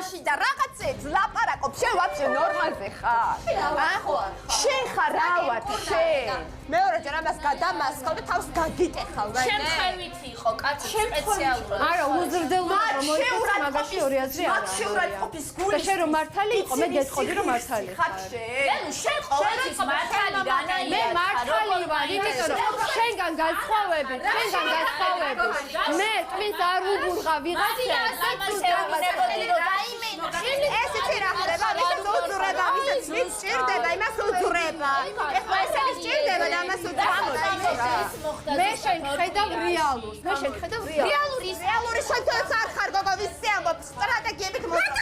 მაშინ და რაღაცებს ლაპარაკობ, შენ ვაფშე ნორმალზე ხარ? შენ ხარ რა ვარ შენ? მეორეჯერ ამას გადამასხავ და თავს გაგიტეხავ, ვაი. შემთხვევით იყო კაცი სპეციალურად. არა, უზრდელობა რომ მოიწესა მაგაში ორი აზრი არა. მათ შეურაცხყოფის გული. და შენ რომ მართალი იყო, მე გეტყოდი რომ მართალი. ხარ შენ? ნუ შენ ყოველთვის მართალი რანაირად მე მართალი ვარ, იმიტომ რომ შენგან გასხვავებით, მე ტვინს არ ვუბურღა ვიღაცას. ეს იცი რა ხდება, ვისაც უძურება, ვისაც ვიც სჭირდება, იმას უძურება. ეხლა ესე სჭირდება და ამას უძამოდა. მე შენ ხედავ რეალურს, რეალური შენ თვითონ არ ხარ გოგო, ვის ამბობ სტრატეგიებით მოწ